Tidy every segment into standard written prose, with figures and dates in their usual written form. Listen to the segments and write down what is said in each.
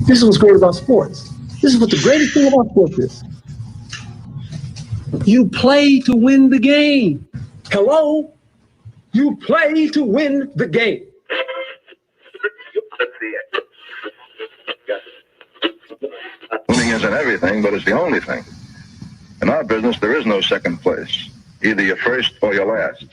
This is what's great about sports. This is what the greatest thing about sports is. You play to win the game. Hello? You play to win the game. Winning isn't everything, but it's the only thing. In our business, there is no second place. Either you're first or you're last.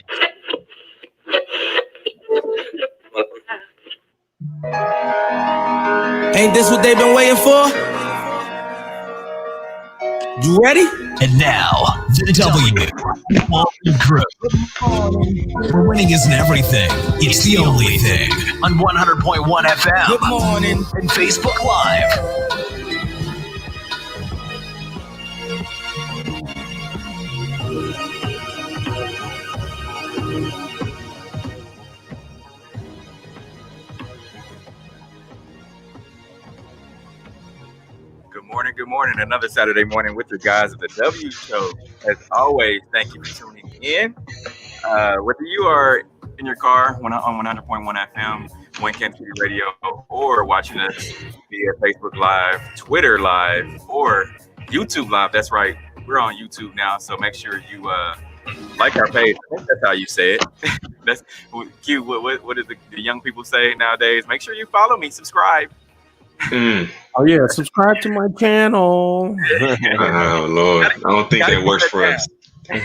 Ain't this what they've been waiting for? You ready? And now, the W. Walton Crew. Where winning isn't everything, it's the only thing. On 100.1 FM. Good morning. And Facebook Live. Good morning. Another Saturday morning with your guys at the W Show. As always, thank you for tuning in. Whether you are in your car on 100.1 FM, Wincan City Radio, or watching us via Facebook Live, Twitter Live, or YouTube Live. That's right. We're on YouTube now, so make sure you like our page. I think that's how you say it. That's cute. What do the young people say nowadays? Make sure you follow me, subscribe. Oh yeah, subscribe to my channel. Oh Lord, I don't think that works for us. I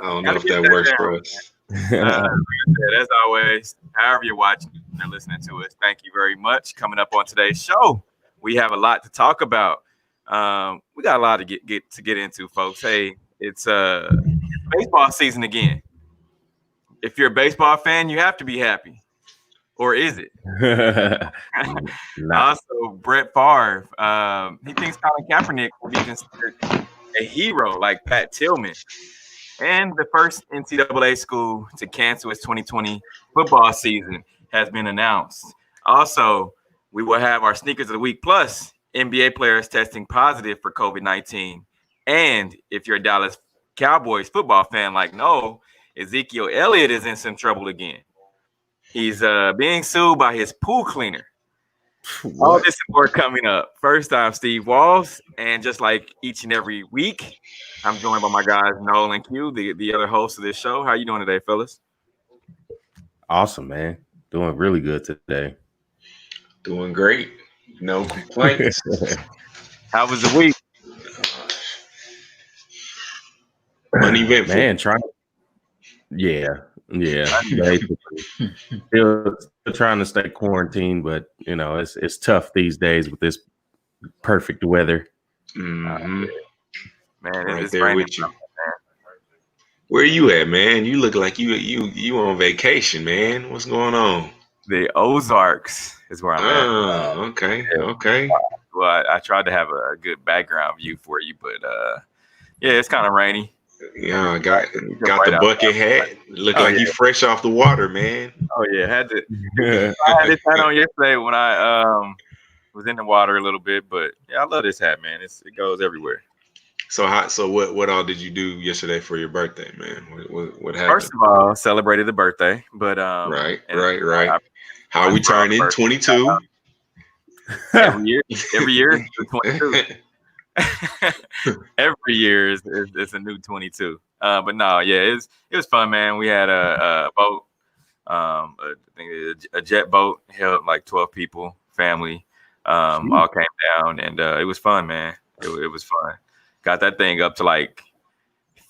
don't know if that works for us. As always, however you're watching and listening to us, thank you very much. Coming up on today's show, we have a lot to talk about. We got a lot to get into, folks. Hey, it's baseball season again. If you're a baseball fan, you have to be happy. Or is it? Also, Brett Favre, he thinks Colin Kaepernick will be considered a hero like Pat Tillman. And the first NCAA school to cancel its 2020 football season has been announced. Also, we will have our Sneakers of the Week plus NBA players testing positive for COVID-19. And if you're a Dallas Cowboys football fan like Noel, Ezekiel Elliott is in some trouble again. He's being sued by his pool cleaner. What? All this and more coming up. First, I'm Steve Walls, and just like each and every week, I'm joined by my guys Noel and Q, the other hosts of this show. How you doing today, fellas? Awesome, man. Doing really good today. Doing great. No complaints. How was the week? Uneventful. Man, basically. Still trying to stay quarantined, but you know it's tough these days with this perfect weather. Mm-hmm. Man, right it's there with you. Where you at, man? You look like you on vacation, man. What's going on? The Ozarks is where I'm at. Oh, okay. Well, I tried to have a good background view for you, but yeah, it's kind of rainy. Yeah, got the bucket hat. Look like you fresh off the water, man. Oh yeah, I had this hat on yesterday when I was in the water a little bit, but yeah, I love this hat, man. It goes everywhere. So what all did you do yesterday for your birthday, man? What happened? First of all, celebrated the birthday, but right. How are we turning 22? Every year is 22. Every year is a new 22. But no, yeah, it was fun, man. We had a boat, I think a jet boat, held like 12 people, family, all came down, and it was fun, man. It was fun. Got that thing up to like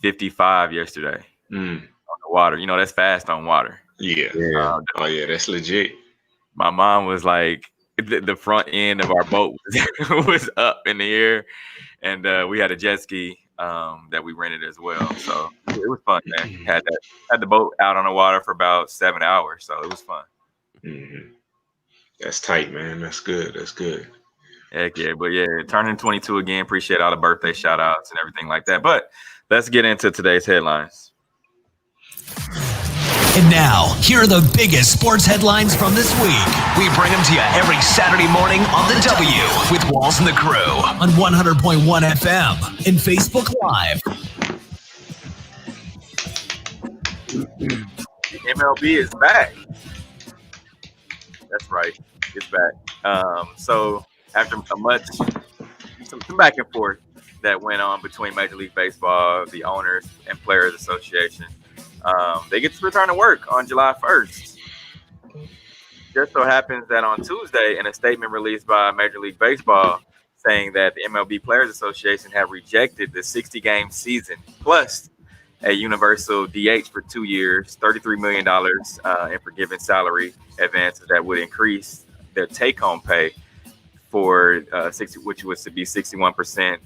55 yesterday on the water. You know, that's fast on water. Yeah. Oh yeah, that's legit. My mom was like, the front end of our boat was up in the air, and we had a jet ski that we rented as well. So it was fun, man. Had the boat out on the water for about 7 hours, so it was fun. Mm-hmm. That's tight, man. That's good. Heck yeah, but yeah, turning 22 again. Appreciate all the birthday shout outs and everything like that. But let's get into today's headlines. And now, here are the biggest sports headlines from this week. We bring them to you every Saturday morning on the W with Walls and the Crew on 100.1 FM and Facebook Live. MLB is back. That's right. It's back. So after some back and forth that went on between Major League Baseball, the owners, and Players Association, they get to return to work on July 1st. Just so happens that on Tuesday, in a statement released by Major League Baseball saying that the MLB Players Association have rejected the 60-game season plus a universal DH for 2 years, $33 million in forgiven salary advances that would increase their take-home pay for 60, which was to be 61%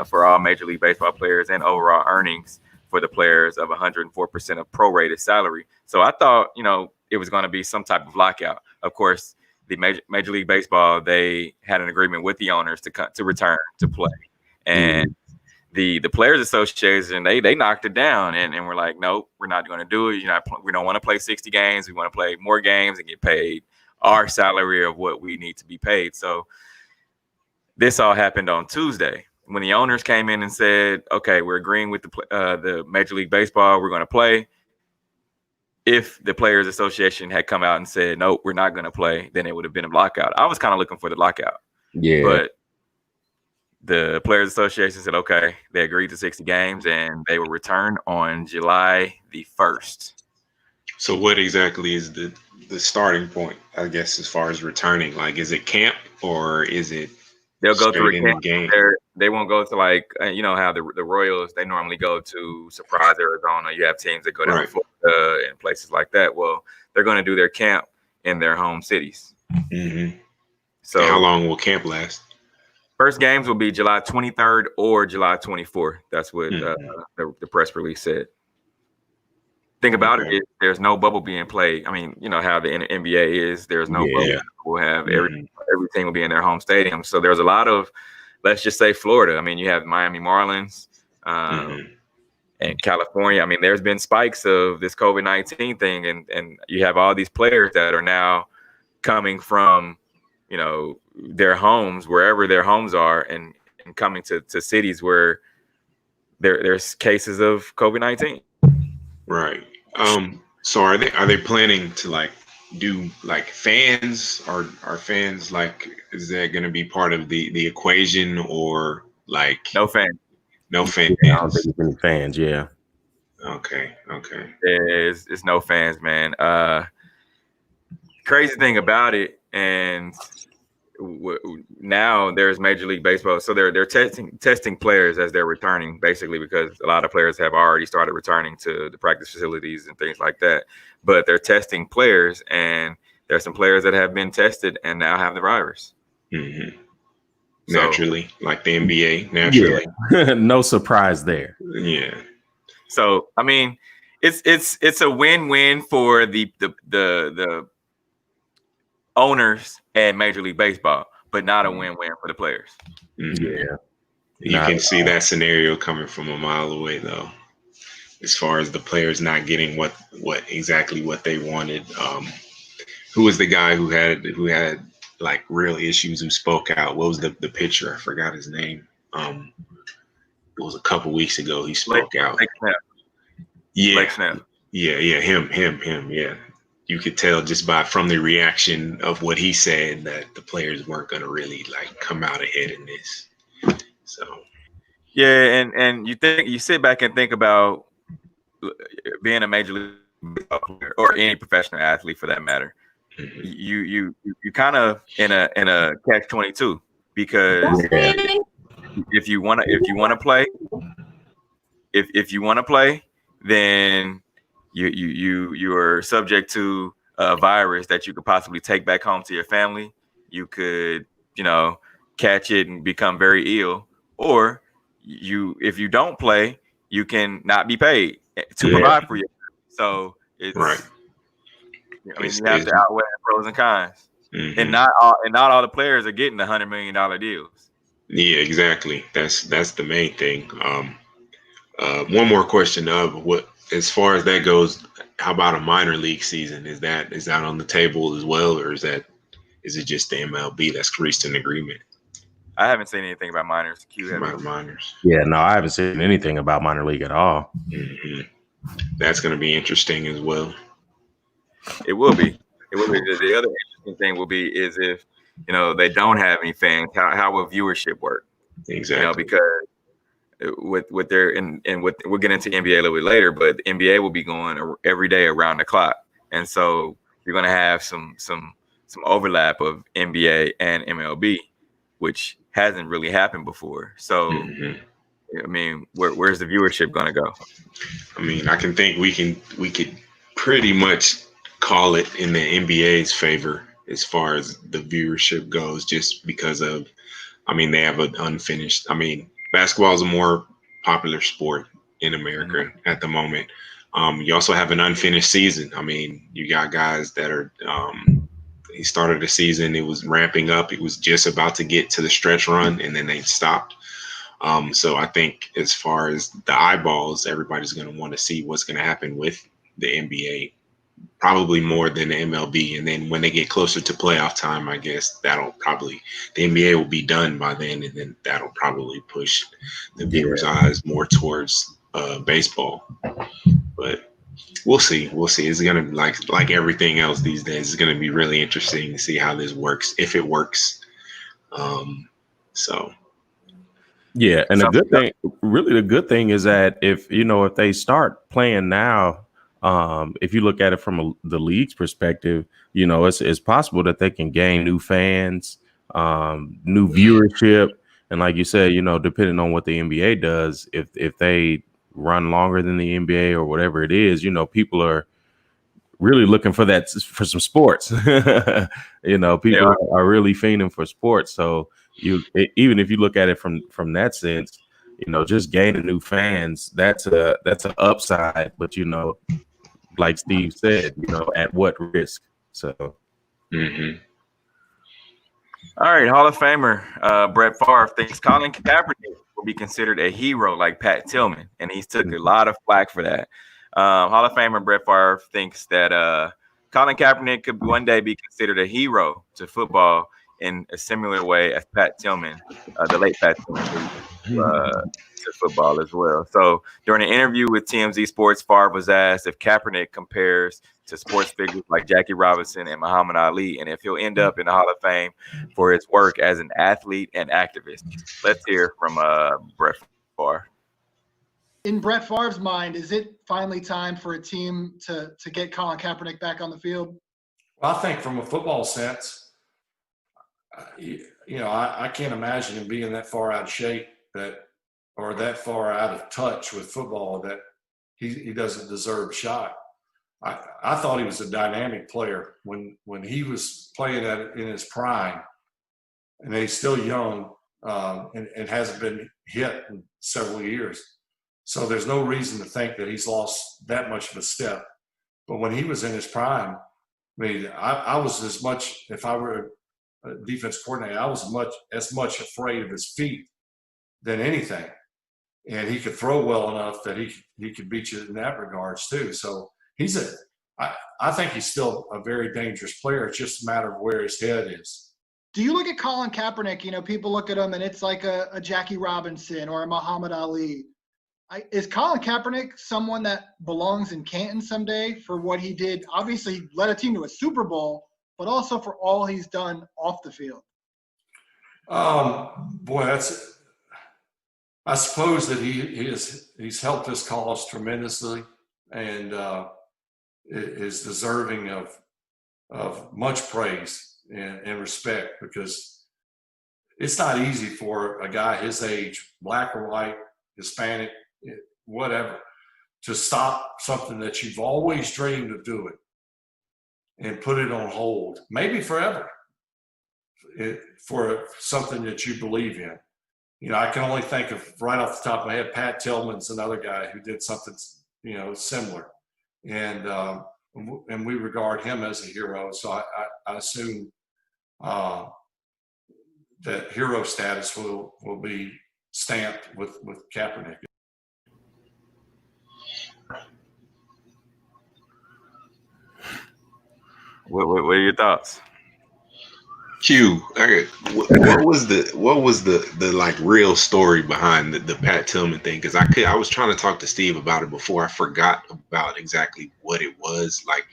for all Major League Baseball players, and overall earnings for the players of 104% of prorated salary. So I thought, it was going to be some type of lockout. Of course, the Major League Baseball, they had an agreement with the owners to return to play, and the Players Association, they knocked it down and were like, nope, we're not going to do it. We don't want to play 60 games. We want to play more games and get paid our salary of what we need to be paid. So this all happened on Tuesday when the owners came in and said, okay, we're agreeing with the Major League Baseball. We're going to play. If the Players Association had come out and said, nope, we're not going to play, then it would have been a lockout. I was kind of looking for the lockout. Yeah. But the Players Association said, okay, they agreed to 60 games and they will return on July the 1st. So what exactly is the starting point, I guess, as far as returning? Like, is it camp or is it they'll go through a camp? Game? They won't go to how the Royals, they normally go to Surprise, Arizona. You have teams that go down to Florida and places like that. Well, they're going to do their camp in their home cities. Mm-hmm. So and how long will camp last? First games will be July 23rd or July 24th. That's what the press release said. Thing about it is there's no bubble being played. I mean, how the NBA is. There's no bubble. We'll have every team will be in their home stadium. So there's a lot of, let's just say, Florida. I mean, you have Miami Marlins and California. I mean, there's been spikes of this COVID-19 thing, and you have all these players that are now coming from, their homes, wherever their homes are, and coming to cities where there's cases of COVID-19. Right. So are they planning to do fans, or are fans is that going to be part of the equation, or no fans? No fans. I don't think there's any fans. Yeah. Okay. It's no fans, man. Crazy thing about it, and now there's Major League Baseball, so they're testing players as they're returning, basically, because a lot of players have already started returning to the practice facilities and things like that. But they're testing players, and there's some players that have been tested and now have the virus. Mm-hmm. Naturally, like the NBA. Naturally, no surprise there. Yeah. So I mean, it's a win-win for the owners and Major League Baseball, but not a win-win for the players. Mm-hmm. Yeah. You can see that scenario coming from a mile away, though, as far as the players not getting what exactly what they wanted. Who was the guy who had real issues, who spoke out? What was the pitcher? I forgot his name. It was a couple weeks ago. He spoke out. Blake Snell. Yeah, him. Yeah. You could tell just from the reaction of what he said that the players weren't going to really come out ahead in this. So, yeah, and you sit back and think about being a Major League Baseball player, or any professional athlete for that matter. Mm-hmm. You kind of in a catch-22, because if you want to play, then you are subject to a virus that you could possibly take back home to your family. You could, catch it and become very ill, or if you don't play, you can not be paid to provide for you. So it's right. I mean, you have to outweigh the pros and cons, and not all the players are getting the $100 million deals. Yeah, exactly. That's the main thing. One more question of what. As far as that goes, how about a minor league season? Is that on the table as well, or is it just the MLB that's reached an agreement? I haven't seen anything about minors. Minors. Yeah, no, I haven't seen anything about minor league at all. Mm-hmm. That's going to be interesting as well. It will be. The other interesting thing will be is if they don't have any fans, how will viewership work? Exactly. Because with their and we'll get into NBA a little bit later, but the NBA will be going every day around the clock, and so you're going to have some overlap of NBA and MLB, which hasn't really happened before. So, I mean, where's the viewership going to go? I mean, I can think we could pretty much call it in the NBA's favor as far as the viewership goes, just because of, I mean, they have an unfinished. I mean, basketball is a more popular sport in America at the moment. You also have an unfinished season. I mean, you got guys that are he started the season, it was ramping up. It was just about to get to the stretch run, and then they stopped. So I think as far as the eyeballs, everybody's going to want to see what's going to happen with the NBA, probably more than the MLB. And then when they get closer to playoff time, I guess the NBA will be done by then, and then that'll probably push the viewers' eyes more towards baseball. But we'll see. It's going to be like everything else these days. It's going to be really interesting to see how this works, if it works. Yeah, and the good thing is that if they start playing now, if you look at it from the league's perspective, it's possible that they can gain new fans, new viewership, and like you said, depending on what the NBA does, if they run longer than the NBA or whatever it is, people are really looking for some sports. People are really fiending for sports. So even if you look at it from that sense, just gaining new fans, that's an upside. But like Steve said, at what risk? So. All right, Hall of Famer Brett Favre thinks Colin Kaepernick will be considered a hero like Pat Tillman, and he's took a lot of flack for that. Hall of Famer Brett Favre thinks that Colin Kaepernick could one day be considered a hero to football in a similar way as Pat Tillman, the late Pat Tillman, to football as well. So during an interview with TMZ Sports, Favre was asked if Kaepernick compares to sports figures like Jackie Robinson and Muhammad Ali, and if he'll end up in the Hall of Fame for his work as an athlete and activist. Let's hear from Brett Favre. In Brett Favre's mind, is it finally time for a team to get Colin Kaepernick back on the field? Well, I think from a football sense, I can't imagine him being that far out of shape or that far out of touch with football that he doesn't deserve a shot. I thought he was a dynamic player when he was playing in his prime, and he's still young and hasn't been hit in several years. So there's no reason to think that he's lost that much of a step. But when he was in his prime, I mean, I was as much, if I were a defense coordinator, I was as much afraid of his feet than anything. And he could throw well enough that he could beat you in that regards too. So I think he's still a very dangerous player. It's just a matter of where his head is. Do you look at Colin Kaepernick, people look at him and it's like a Jackie Robinson or a Muhammad Ali. Is Colin Kaepernick someone that belongs in Canton someday for what he did? Obviously, he led a team to a Super Bowl, but also for all he's done off the field. I suppose that he's helped his cause tremendously and is deserving of much praise and respect, because it's not easy for a guy his age, black or white, Hispanic, whatever, to stop something that you've always dreamed of doing and put it on hold, maybe forever, for something that you believe in. I can only think of, right off the top of my head, Pat Tillman's another guy who did something, similar. And we regard him as a hero. So I assume that hero status will be stamped with Kaepernick. What are your thoughts? Q, what was the like real story behind the Pat Tillman thing? Because I was trying to talk to Steve about it before. I forgot about exactly what it was. Like,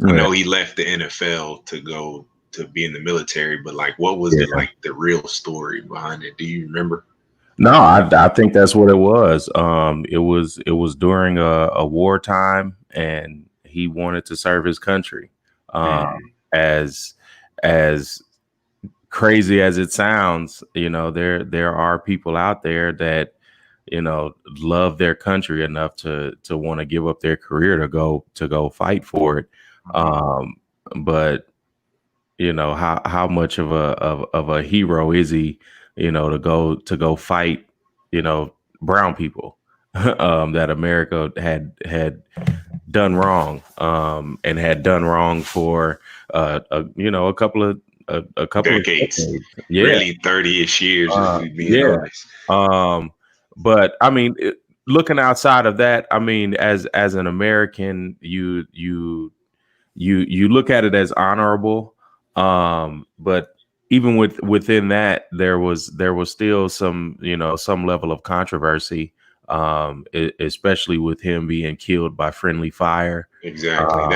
I know he left the NFL to go to be in the military, but like, what was the real story behind it? Do you remember? No, I think that's what it was. It was during a wartime, and he wanted to serve his country. As crazy as it sounds, there are people out there that love their country enough to want to give up their career to go fight for it. But how much of a hero is he? To go fight, brown people that America had done wrong, and had done wrong for a couple of decades. Yeah, really 30-ish years. If we being honest. But I mean, looking outside of that, I mean, as an American, you look at it as honorable, but even within that, there was still some some level of controversy, especially with him being killed by friendly fire. Exactly.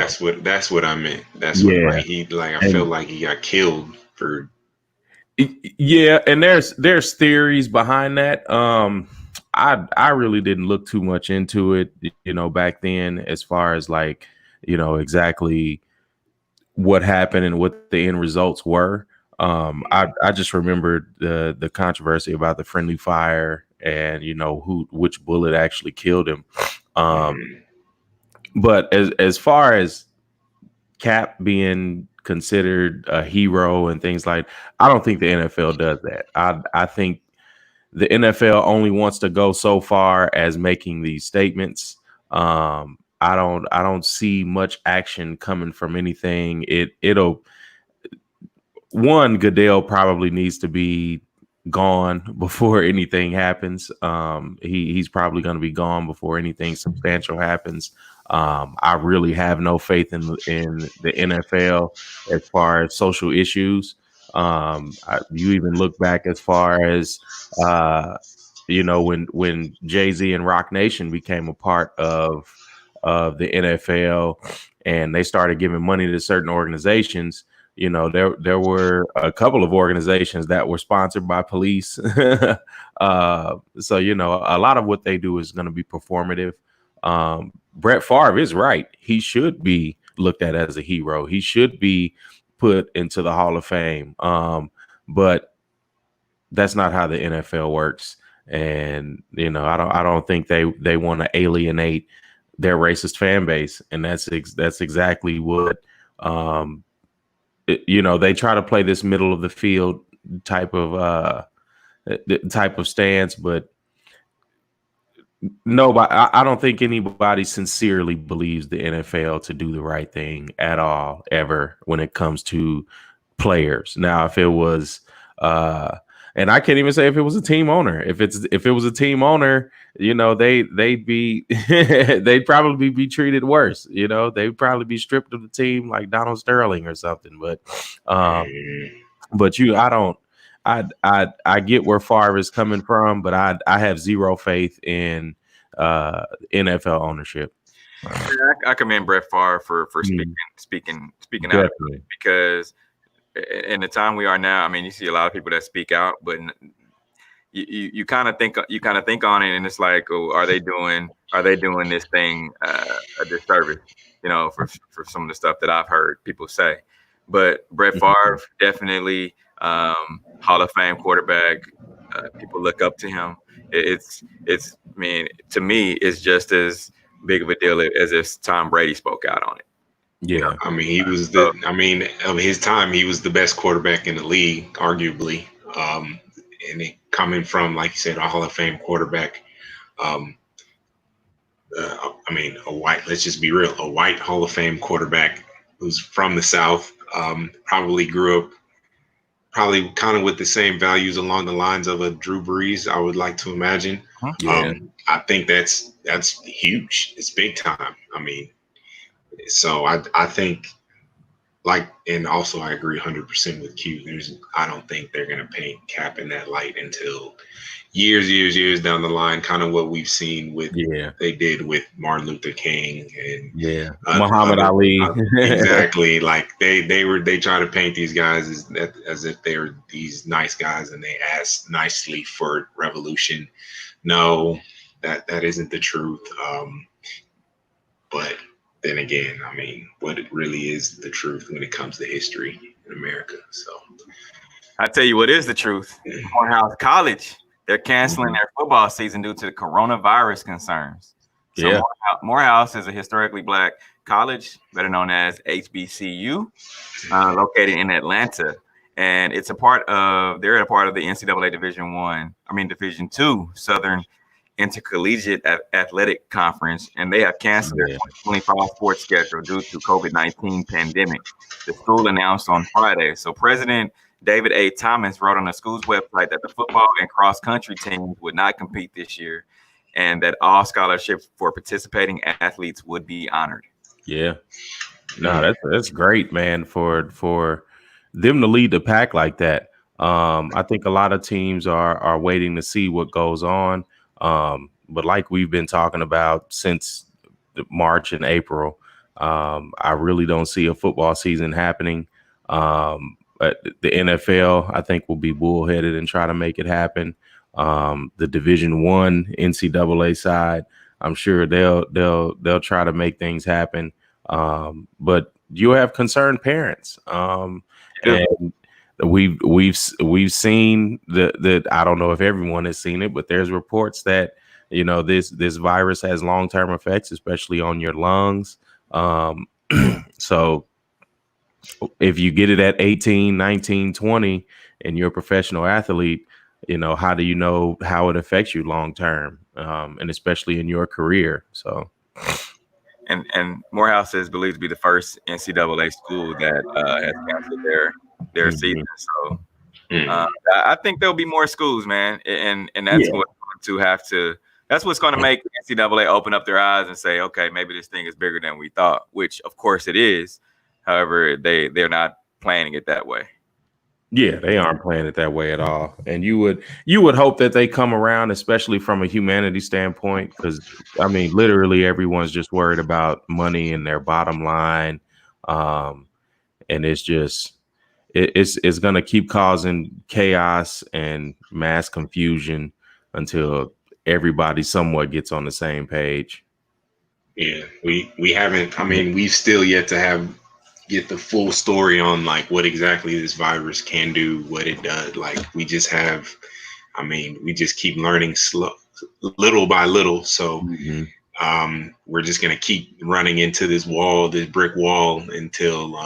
That's what I meant. That's what I feel like he got killed for. Yeah, and there's theories behind that. I really didn't look too much into it, back then, as far as like, exactly what happened and what the end results were. I just remembered the controversy about the friendly fire and which bullet actually killed him. But as far as Cap being considered a hero and things like, I don't think the NFL does that. I think the NFL only wants to go so far as making these statements. I don't see much action coming from anything. Goodell probably needs to be gone before anything happens. He's probably going to be gone before anything substantial happens. I really have no faith in the NFL as far as social issues. You even look back as far as when Jay-Z and Rock Nation became a part of the NFL, and they started giving money to certain organizations. There were a couple of organizations that were sponsored by police. So a lot of what they do is going to be performative. Brett Favre is right. He should be looked at as a hero. He should be put into the Hall of Fame. But that's not how the NFL works. And, I don't think they want to alienate their racist fan base. And that's exactly what, they try to play this middle of the field type of stance, but nobody, I don't think anybody sincerely believes the NFL to do the right thing at all, ever, when it comes to players. Now, if it was, and I can't even say if it was a team owner, if it was a team owner, they'd be, they'd probably be treated worse. They'd probably be stripped of the team like Donald Sterling or something. But I get where Favre is coming from, but I have zero faith in NFL ownership. I commend Brett Favre for speaking out, because in the time we are now, I mean, you see a lot of people that speak out, but you kind of think on it, and it's like, oh, are they doing this thing a disservice? For some of the stuff that I've heard people say. But Brett Favre, definitely Hall of Fame quarterback. People look up to him. I mean, to me, it's just as big of a deal as if Tom Brady spoke out on it. Yeah, I mean, he was of his time, he was the best quarterback in the league, arguably. And it coming from, like you said, a Hall of Fame quarterback. Let's just be real, a white Hall of Fame quarterback who's from the South, probably grew up probably kind of with the same values along the lines of a Drew Brees, I would like to imagine. Yeah. I think that's huge. It's big time. I mean, so I think, and also I agree 100% with Q. I don't think they're going to paint Cap in that light until years down the line, kind of what we've seen with Yeah. they did with Martin Luther King and Muhammad Ali. exactly. Like they try to paint these guys as if they're these nice guys and they ask nicely for revolution. No, that isn't the truth. But then again, I mean, what it really is the truth when it comes to history in America. So I tell you what is the truth. Morehouse College, they're canceling their football season due to the coronavirus concerns. So Yeah. Morehouse is a historically Black college, better known as HBCU, located in Atlanta. And they're a part of the NCAA Division II Southern Intercollegiate Athletic Conference, and they have canceled their 2025 sports schedule due to COVID-19 pandemic. The school announced on Friday. So President David A. Thomas wrote on the school's website that the football and cross country teams would not compete this year, and that all scholarships for participating athletes would be honored. Yeah. No, that's great, man, for them to lead the pack like that. I think a lot of teams are waiting to see what goes on. But like we've been talking about since March and April, I really don't see a football season happening. But the NFL, I think, will be bullheaded and try to make it happen. The Division I NCAA side, I'm sure they'll try to make things happen. But you have concerned parents, and we've seen that. I don't know if everyone has seen it, but there's reports that this virus has long-term effects, especially on your lungs. So if you get it at 18, 19, 20, and you're a professional athlete, how do you know how it affects you long-term, and especially in your career? So. And Morehouse is believed to be the first NCAA school that has canceled their season. So I think there'll be more schools, man, and that's what's going to have to. That's what's going to make NCAA open up their eyes and say, okay, maybe this thing is bigger than we thought. Which, of course, it is. However, they're not planning it that way. Yeah, they aren't playing it that way at all. And you would hope that they come around, especially from a humanity standpoint, because I mean, literally everyone's just worried about money and their bottom line. And it's just it's gonna keep causing chaos and mass confusion until everybody somewhat gets on the same page. Yeah, we haven't. I mean, we've still yet to get the full story on like what exactly this virus can do, what it does. Like we just keep learning little by little. So we're just gonna keep running into this brick wall until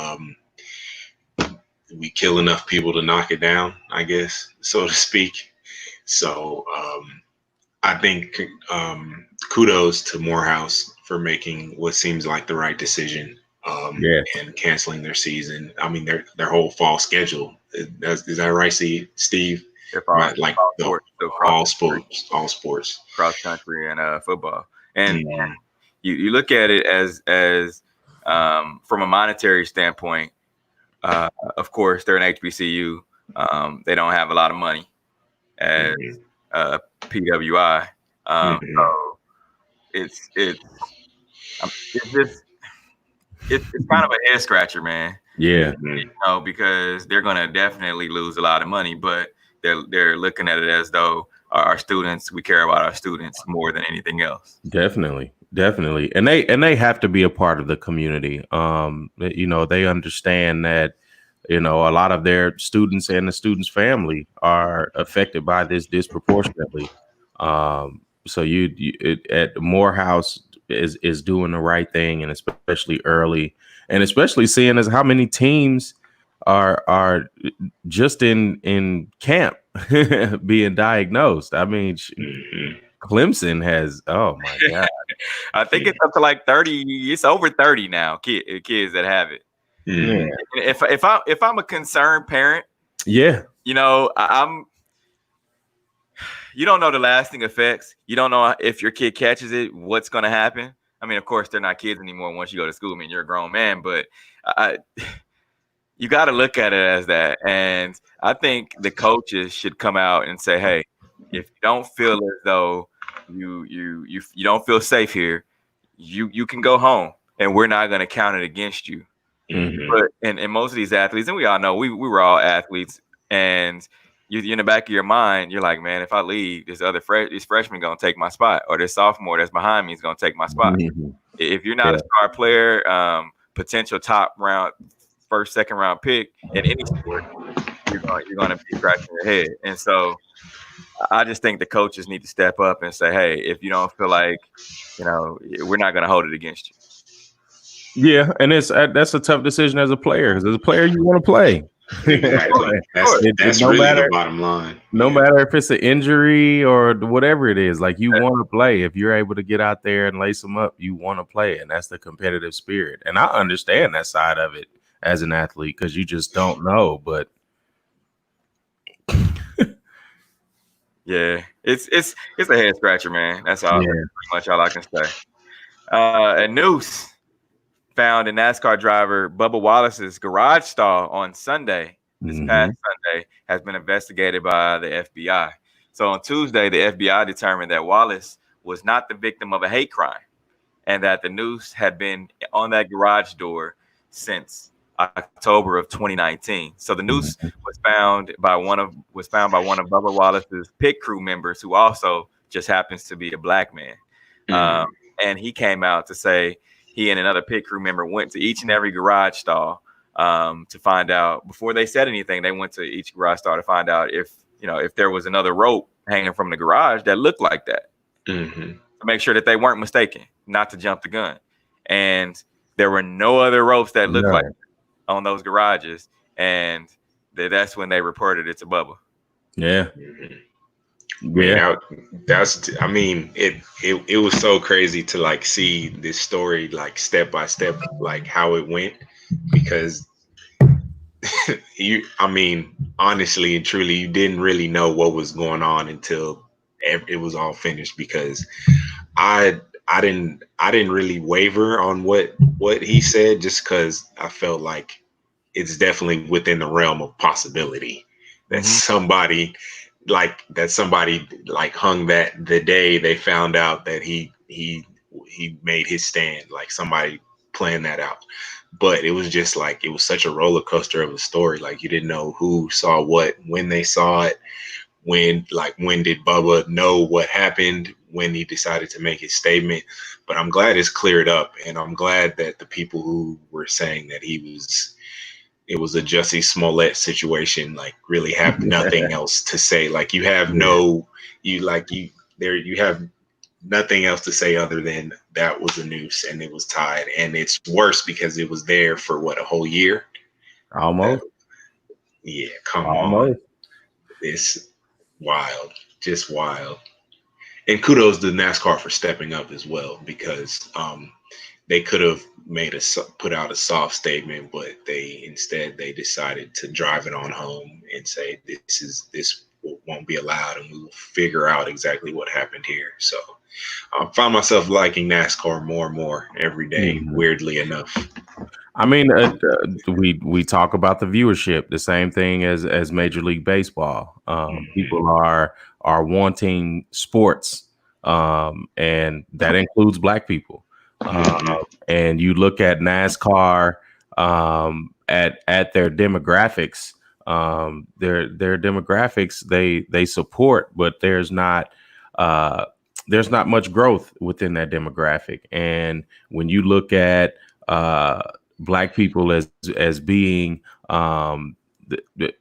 we kill enough people to knock it down, I guess, so to speak. So I think kudos to Morehouse for making what seems like the right decision. And canceling their season. I mean, their whole fall schedule. Is that right, Steve? Like all sports, cross country and football. And you look at it as from a monetary standpoint. Of course, they're an HBCU. They don't have a lot of money as PWI. So it's kind of a head scratcher, man. Yeah. Because they're going to definitely lose a lot of money, but they're looking at it as though we care about our students more than anything else. Definitely. And they have to be a part of the community. They understand that, a lot of their students and the students' family are affected by this disproportionately. So at Morehouse is doing the right thing, and especially early, and especially seeing as how many teams are just in camp being diagnosed. I mean, Clemson has, oh my God. I think it's up to like 30. It's over 30 now. Kids that have it. Yeah. If I'm a concerned parent, I'm. You don't know the lasting effects. You don't know if your kid catches it, what's going to happen. I mean, of course, they're not kids anymore once you go to school. I mean, you're a grown man, but you got to look at it as that. And I think the coaches should come out and say, hey, if you don't feel as though you don't feel safe here, you can go home, and we're not going to count it against you. Mhm. But and most of these athletes, and we all know we were all athletes, and you're in the back of your mind, you're like, man, if I leave, this freshman gonna take my spot, or this sophomore that's behind me is gonna take my spot. Mhm. If you're not a star player, potential top round, first, second round pick in any sport, you're going to be scratching your head. And so I just think the coaches need to step up and say, hey, if you don't feel like, we're not going to hold it against you. Yeah, and that's a tough decision as a player, because as a player you want to play. Exactly. That's no really matter, the bottom line. No matter if it's an injury or whatever it is, like you want to play. If you're able to get out there and lace them up, you want to play, and that's the competitive spirit. And I understand that side of it as an athlete, because you just don't know. But yeah, it's a head scratcher, man. That's all. Yeah. Pretty much all I can say. A noose found a NASCAR driver Bubba Wallace's garage stall on Sunday. This past Sunday has been investigated by the FBI. So on Tuesday, the FBI determined that Wallace was not the victim of a hate crime, and that the noose had been on that garage door since October of 2019. So the noose was found by one of Bubba Wallace's pit crew members, who also just happens to be a black man. And he came out to say he and another pit crew member went to each and every garage stall to find out, before they said anything, they went to each garage stall to find out if there was another rope hanging from the garage that looked like that, to make sure that they weren't mistaken, not to jump the gun. And there were no other ropes that looked like that on those garages, and that's when they reported it to Bubba. Yeah. Yeah, it was so crazy to like see this story like step by step, like how it went, because honestly and truly, you didn't really know what was going on until it was all finished, because I didn't really waver on what he said, just because I felt like it's definitely within the realm of possibility that somebody hung that the day they found out that he made his stand, like somebody planned that out. But it was just like, it was such a roller coaster of a story. Like, you didn't know who saw what, when they saw it, when did Bubba know what happened, when he decided to make his statement. But I'm glad it's cleared up, and I'm glad that the people who were saying that it was a Jussie Smollett situation, like, really have nothing else to say. Like, you have nothing else to say other than that was a noose and it was tied. And it's worse because it was there for a whole year. Almost. Yeah, come on. It's wild, just wild. And kudos to NASCAR for stepping up as well, because they could have put out a soft statement, but they decided to drive it on home and say this won't be allowed, and we will figure out exactly what happened here. So I found myself liking NASCAR more and more every day, weirdly enough. I mean, we talk about the viewership, the same thing as Major League Baseball. People are wanting sports, and that includes Black people. And you look at NASCAR at their demographics. Their demographics they support, but there's not much growth within that demographic. And when you look at Black people as being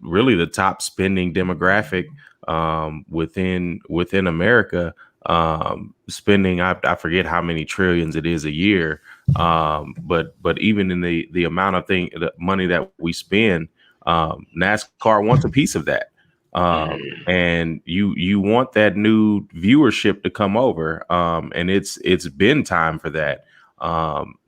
really the top spending demographic within America, spending I forget how many trillions it is a year, but even in the amount of the money that we spend, NASCAR wants a piece of that. And you want that new viewership to come over, and it's been time for that.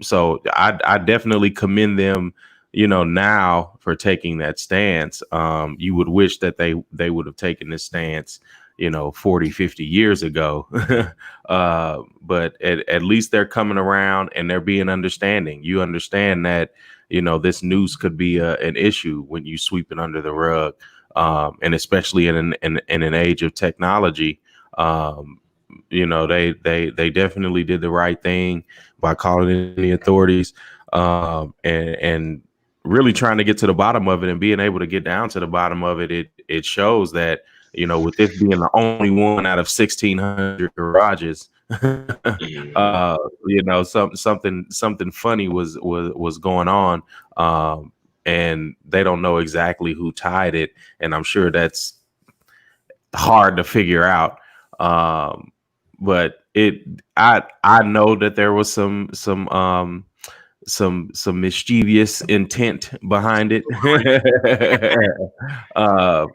So I definitely commend them, now for taking that stance. You would wish that they would have taken this stance, 40, 50 years ago. But at least they're coming around and they're being understanding. You understand that, this news could be an issue when you sweep it under the rug. and especially in an age of technology. You know, they definitely did the right thing by calling in the authorities, and really trying to get to the bottom of it, and being able to get down to the bottom of it. It shows that, you know, with this being the only one out of 1,600 garages, you know, something funny was going on, and they don't know exactly who tied it, and I'm sure that's hard to figure out. But I know that there was some mischievous intent behind it.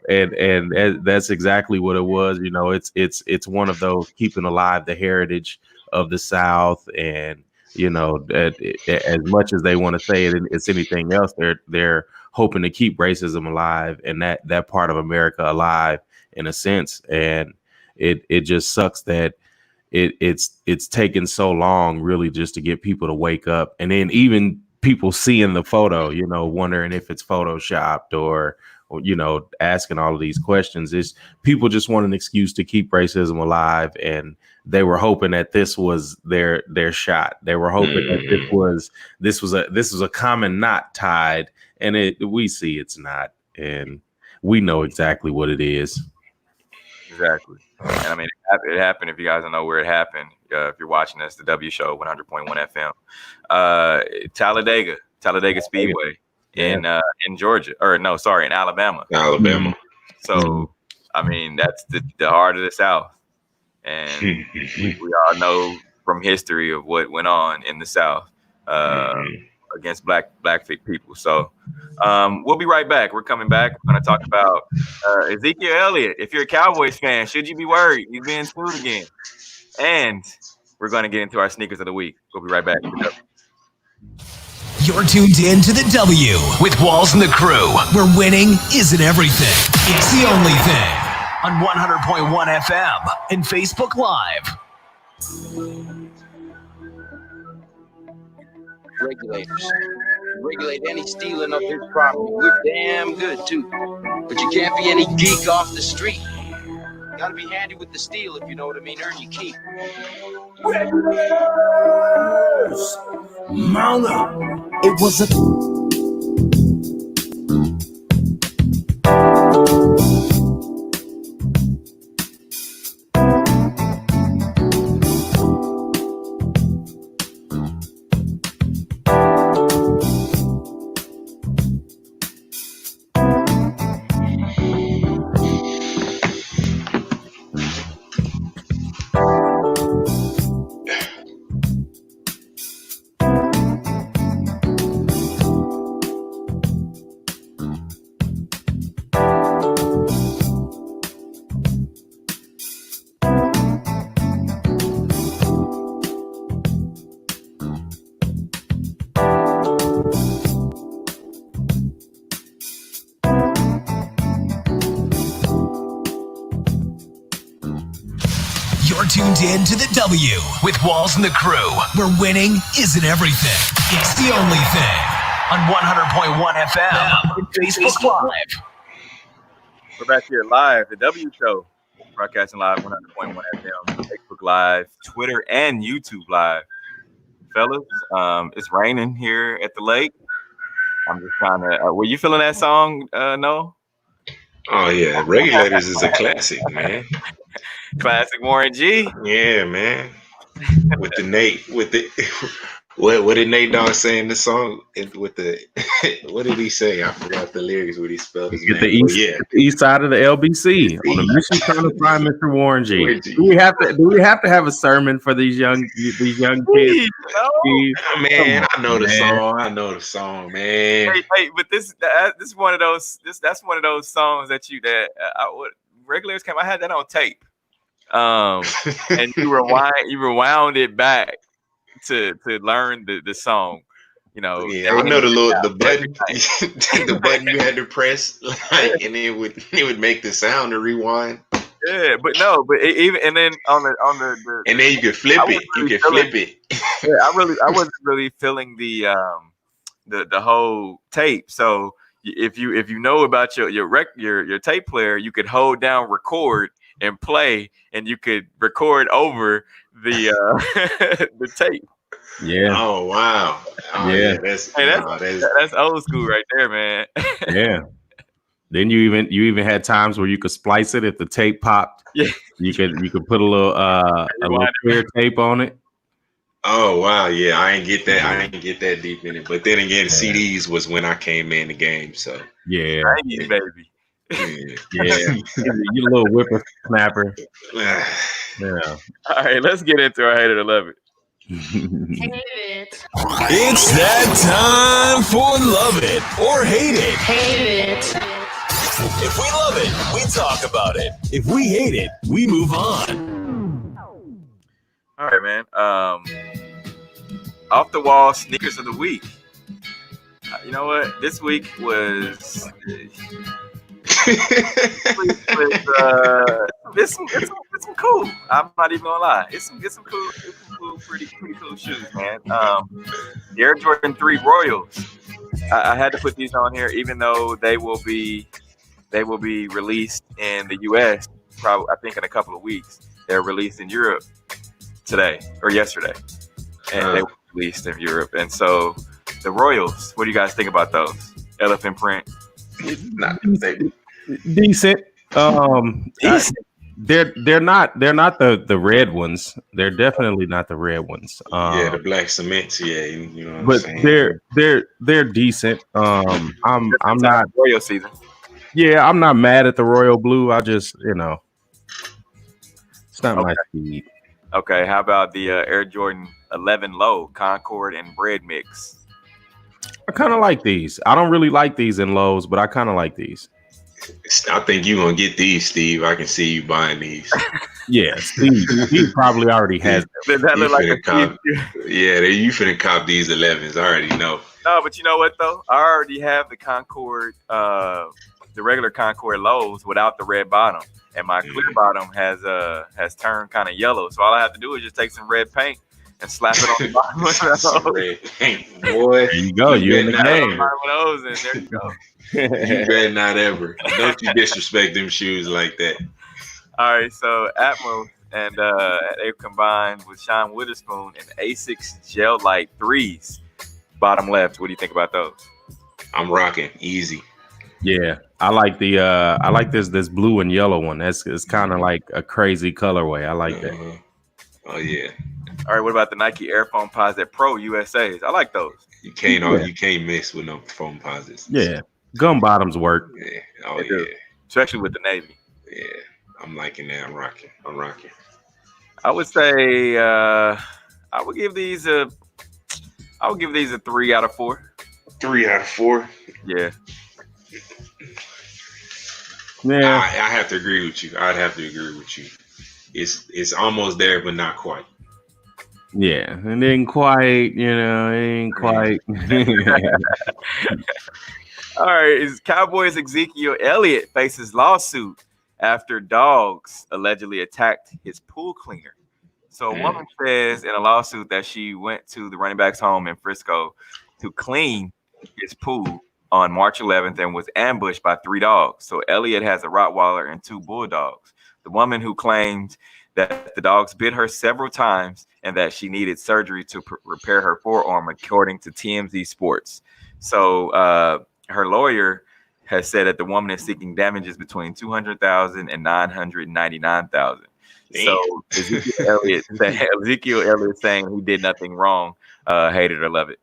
And that's exactly what it was. You know, it's one of those keeping alive the heritage of the South. And, you know, as much as they want to say it's anything else, they're hoping to keep racism alive and that part of America alive in a sense. And it just sucks that it's taken so long really just to get people to wake up. And then even people seeing the photo, you know, wondering if it's photoshopped or you know, asking all of these questions. Is people just want an excuse to keep racism alive, and they were hoping that this was their shot. They were hoping that this was a common knot tied, and we see it's not, and we know exactly what it is. Exactly. And I mean, it happened. If you guys don't know where it happened, if you're watching us, the W Show, 100.1 FM, Talladega Speedway in Georgia, or no, sorry, in Alabama. So, I mean, that's the heart of the South, and we all know from history of what went on in the South against black people. So we'll be right back. We're coming back. We're going to talk about Ezekiel Elliott. If you're a Cowboys fan, should you be worried? He's being sued again. And we're going to get into our sneakers of the week. We'll be right back. You're tuned in to the W with Walls and the Crew, where winning isn't everything. It's the only thing. On 100.1 FM and Facebook Live. Regulators regulate any stealing of his property. We're damn good too, but you can't be any geek off the street. You gotta be handy with the steel, if you know what I mean. Earn your keep. Regulators, mount up. It was a Tuned in to the W with Walls and the Crew, where winning isn't everything. It's the only thing. On 100.1 FM and Facebook Live. We're back here live, the W Show, broadcasting live 100.1 FM, Facebook Live, Twitter, and YouTube Live. Fellas, it's raining here at the lake. I'm just trying to. Were you feeling that song, No? Oh yeah, Regulators is a classic, man. Classic Warren G. Yeah, man. With what did Nate Dogg say in the song? With the what did he say? I forgot the lyrics. What he spelled his name. The east side of the LBC on a mission trying to find Mr. Warren G. Do we have to have a sermon for these young kids? Man, I know the song. Man. Hey, but this is one of those. That's one of those songs that Regulators came. I had that on tape. And you rewound it back to learn the song, you know. Yeah, I know the button the button you had to press, like, and it would make the sound to rewind. Yeah, but even and then on the and then you could flip it. Yeah, I wasn't really feeling the whole tape. So if you know about your tape player, you could hold down record and play, and you could record over the the tape. Yeah. Oh wow. Oh, Yeah. That's old school right there, man. Yeah. Then you even had times where you could splice it if the tape popped. Yeah. You could put a little clear tape on it. Oh wow, yeah, I didn't get that deep in it. But then again, CDs was when I came in the game, so yeah, 90s, baby. Yeah. You little whippersnapper. Yeah. All right, let's get into our hate it or love it. It's that time for love it or hate it. Hate it. If we love it, we talk about it. If we hate it, we move on. All right, man. Off the wall sneakers of the week. You know what? This week was it's some cool. I'm not even gonna lie. It's some cool, pretty cool shoes, man. The Air Jordan 3 Royals. I had to put these on here, even though they will be released in the U.S. probably, I think, in a couple of weeks. They're released in Europe today or yesterday, and they were released in Europe. And so the Royals, what do you guys think about those? Elephant print. Not Decent. They're not the red ones. They're definitely not the red ones. Yeah, the black cements. Yeah, you know. But they're decent. I'm not Royal season. Yeah, I'm not mad at the royal blue. I just it's not my speed. Okay, how about the Air Jordan 11 Low Concord and Bread Mix? I kind of like these. I don't really like these in lows, but I kind of like these. I think you're gonna get these, Steve. I can see you buying these. Yeah, Steve probably already has them. Does that look like a cop? Yeah, you finna cop these 11s. I already know. No, but you know what though? I already have the Concord, the regular Concord lows without the red bottom, and my clear bottom has turned kind of yellow. So all I have to do is just take some red paint and slap it on the bottom of those. Red paint, boy. There you go. You're in the game. Those, and there you go. You better not ever. Don't you disrespect them shoes like that. All right, so Atmos and they combined with Sean Witherspoon and Asics Gel Light 3s. Bottom left. What do you think about those? I'm rocking easy. Yeah, I like this blue and yellow one. It's kind of like a crazy colorway. I like that. Oh yeah. All right, what about the Nike Air Foam Posit Pro USAs? I like those. You can't miss with no foam posits. Yeah, gum bottoms work. Yeah. Oh yeah. Especially with the navy. Yeah, I'm liking that. I'm rocking. I would say I would give these a 3 out of 4. 3 out of 4. Yeah. Yeah. I have to agree with you. I'd have to agree with you. It's almost there, but not quite. Yeah, and then quite, it ain't quite. All right, Cowboys Ezekiel Elliott faces lawsuit after dogs allegedly attacked his pool cleaner. So a woman says in a lawsuit that she went to the running back's home in Frisco to clean his pool on March 11th and was ambushed by 3 dogs. So Elliott has a Rottweiler and 2 bulldogs. The woman who claimed that the dogs bit her several times and that she needed surgery to repair her forearm, according to TMZ Sports. So her lawyer has said that the woman is seeking damages between $200,000 and $999,000. So Ezekiel Elliott saying he did nothing wrong. Hate it or love it.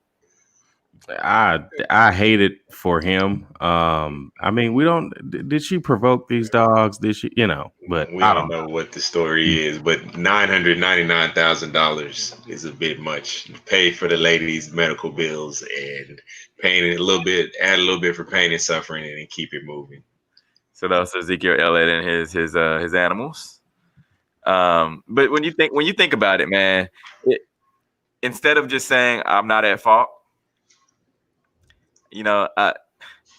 I hate it for him. I mean, did she provoke these dogs? Did she, but we don't know what the story is, but $999,000 is a bit much. Pay for the lady's medical bills and add a little bit for pain and suffering, and then keep it moving. So that's Ezekiel Elliott and his animals. But when you think about it, man, instead of just saying I'm not at fault,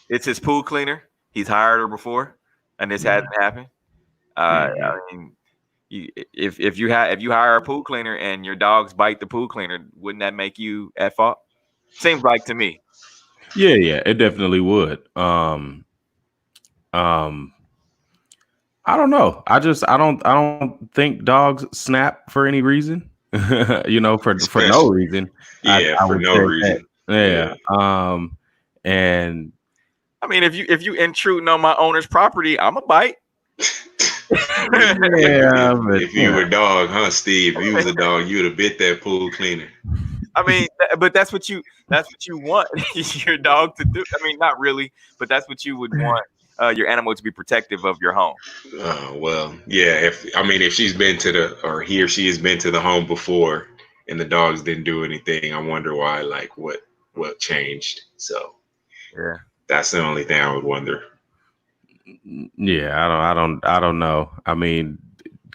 it's his pool cleaner. He's hired her before, and this hasn't happened. I mean, if you hire a pool cleaner and your dogs bite the pool cleaner, wouldn't that make you at fault? Seems like to me. Yeah, it definitely would. I don't know. I don't think dogs snap for any reason. For no reason. Yeah, I for would no say reason. that. Yeah. And I mean, if you intruding on my owner's property, I'm a bite. yeah, but, If you were a dog, huh, Steve? If you was a dog, you would have bit that pool cleaner. I mean, but that's what you want your dog to do. I mean, not really, but that's what you would want your animal to be protective of your home. Well, yeah. If she's been or he or she has been to the home before, and the dogs didn't do anything, I wonder why. Like, what changed? So, yeah, that's the only thing I would wonder. Yeah, I don't know. I mean,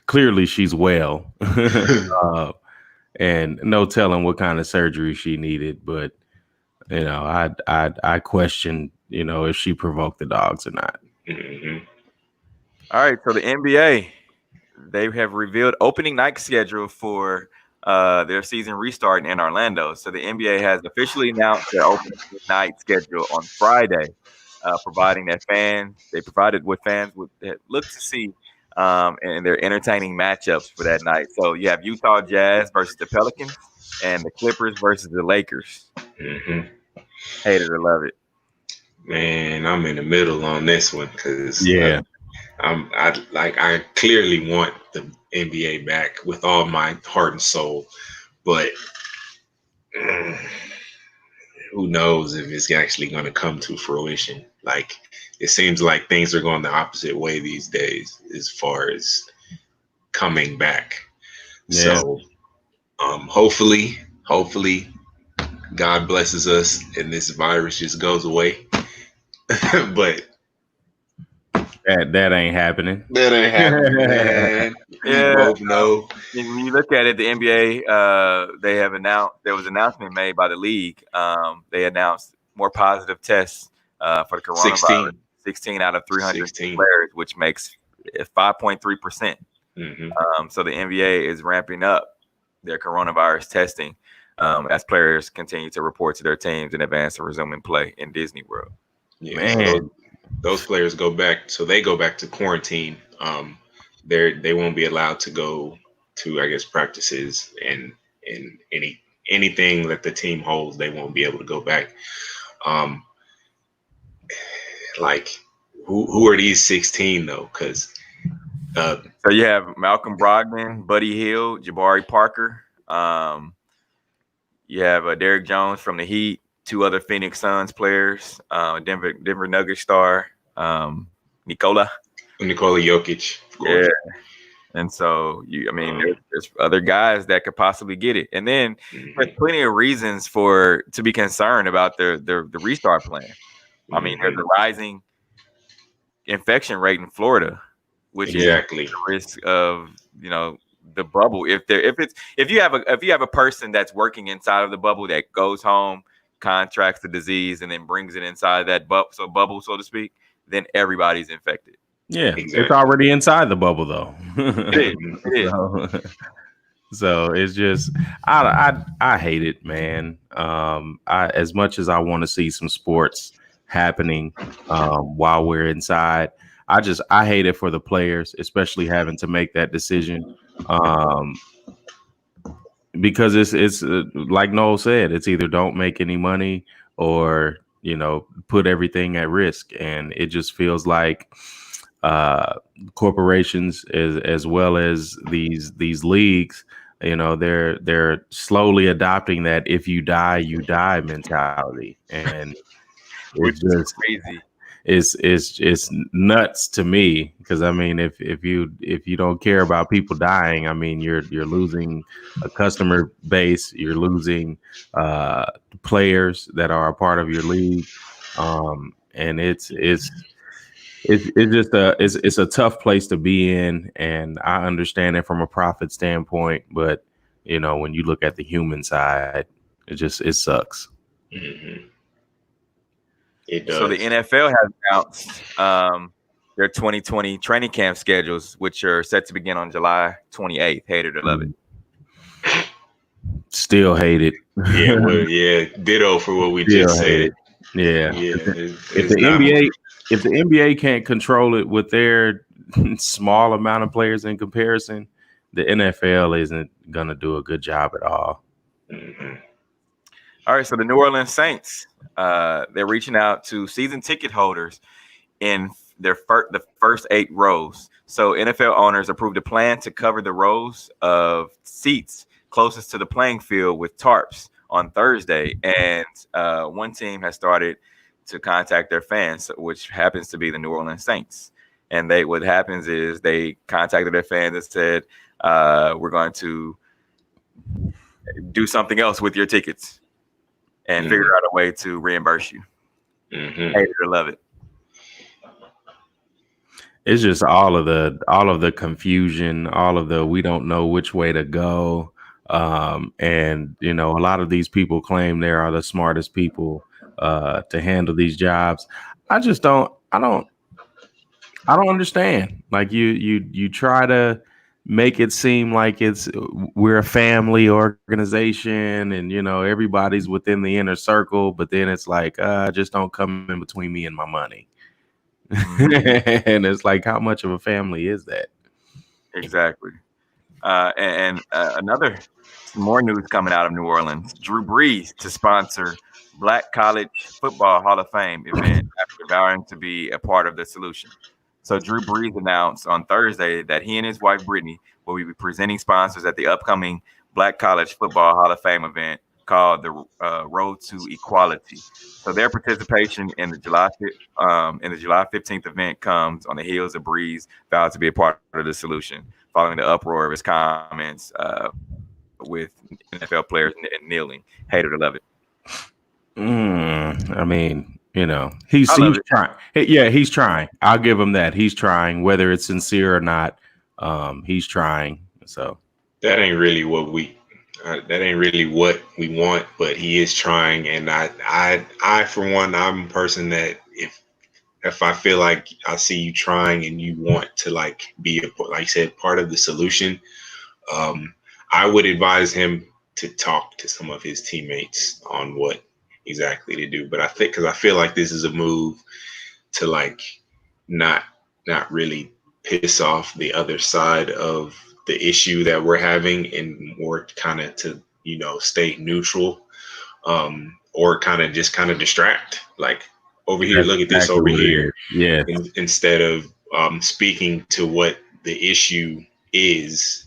clearly she's well, and no telling what kind of surgery she needed. But I question, if she provoked the dogs or not. Mm-hmm. All right, so the NBA, they have revealed opening night schedule for their season restarting in Orlando. So the NBA has officially announced their opening night schedule on Friday, providing that fans would look to see and their entertaining matchups for that night. So you have Utah Jazz versus the Pelicans and the Clippers versus the Lakers. Mm-hmm. Hate it or love it. Man, I'm in the middle on this one because I clearly want the NBA back with all my heart and soul, but who knows if it's actually going to come to fruition. Like, it seems like things are going the opposite way these days as far as coming back. Yeah. So hopefully God blesses us and this virus just goes away. But that ain't happening. That ain't happening, man. Yeah. We both know. When you look at it, the NBA, they have announced, there was an announcement made by the league. They announced more positive tests for the coronavirus. 16 out of 300 players, which makes 5.3%. Mm-hmm. So the NBA is ramping up their coronavirus testing as players continue to report to their teams in advance of resuming play in Disney World. Yeah, man. So those players go back. So they go back to quarantine. They won't be allowed to go to, I guess, practices and anything that the team holds. They won't be able to go back. Like, who are these 16 though? Because so you have Malcolm Brogdon, Buddy Hield, Jabari Parker. You have Derrick Jones from the Heat, 2 other Phoenix Suns players, Denver Nuggets star, Nikola Jokic. Yeah. And so there's other guys that could possibly get it. And then there's plenty of reasons to be concerned about the restart plan. I mean, there's a rising infection rate in Florida, which is the risk of, the bubble. If you have a person that's working inside of the bubble that goes home, contracts the disease, and then brings it inside that bubble, so to speak, then everybody's infected. Yeah, It's already inside the bubble though. It is. So it's just I hate it, man. As much as I want to see some sports happening while we're inside, I hate it for the players, especially having to make that decision. Because it's like Noel said, it's either don't make any money or put everything at risk, and it just feels like corporations as well as these leagues, they're slowly adopting that if you die you die mentality, and it's just crazy. It's nuts to me, because I mean, if you don't care about people dying, I mean, you're losing a customer base, you're losing players that are a part of your league, and it's just a tough place to be in, and I understand it from a profit standpoint, but when you look at the human side, it sucks. Mm-hmm. It does. So the NFL has announced their 2020 training camp schedules, which are set to begin on July 28th. Hate it or love it. Still hate it. Yeah, ditto for what we just said. Yeah. If If the NBA can't control it with their small amount of players in comparison, the NFL isn't gonna do a good job at all. Mm-hmm. All right, so the New Orleans Saints, they're reaching out to season ticket holders in the first 8 rows. So NFL owners approved a plan to cover the rows of seats closest to the playing field with tarps on Thursday. And one team has started to contact their fans, which happens to be the New Orleans Saints. And what happens is they contacted their fans and said, we're going to do something else with your tickets and figure out a way to reimburse you. Hate it or love it. It's just all of the confusion, all of the we don't know which way to go. And a lot of these people claim they are the smartest people to handle these jobs. I don't understand. Like you try to make it seem like we're a family organization and everybody's within the inner circle, but then it's like just don't come in between me and my money. And it's like, how much of a family is that? Exactly. And more news coming out of New Orleans. Drew Brees to sponsor Black College Football Hall of Fame event after vowing to be a part of the solution. So Drew Brees announced on Thursday that he and his wife Brittany will be presenting sponsors at the upcoming Black College Football Hall of Fame event called the Road to Equality. So their participation in the July 15th event comes on the heels of Brees vowed to be a part of the solution, following the uproar of his comments with NFL players kneeling. Hate it or love it. I mean, he's trying. Yeah, he's trying. I'll give him that. He's trying, whether it's sincere or not. He's trying. So that ain't really what we want, but he is trying. And I for one, I'm a person that if I feel like I see you trying and you want to be like I said, part of the solution, I would advise him to talk to some of his teammates on what exactly to do. But I feel like this is a move to not really piss off the other side of the issue that we're having, and more kind of to stay neutral, or kind of distract. Like, over here, look at this over here. Yeah. Instead of speaking to what the issue is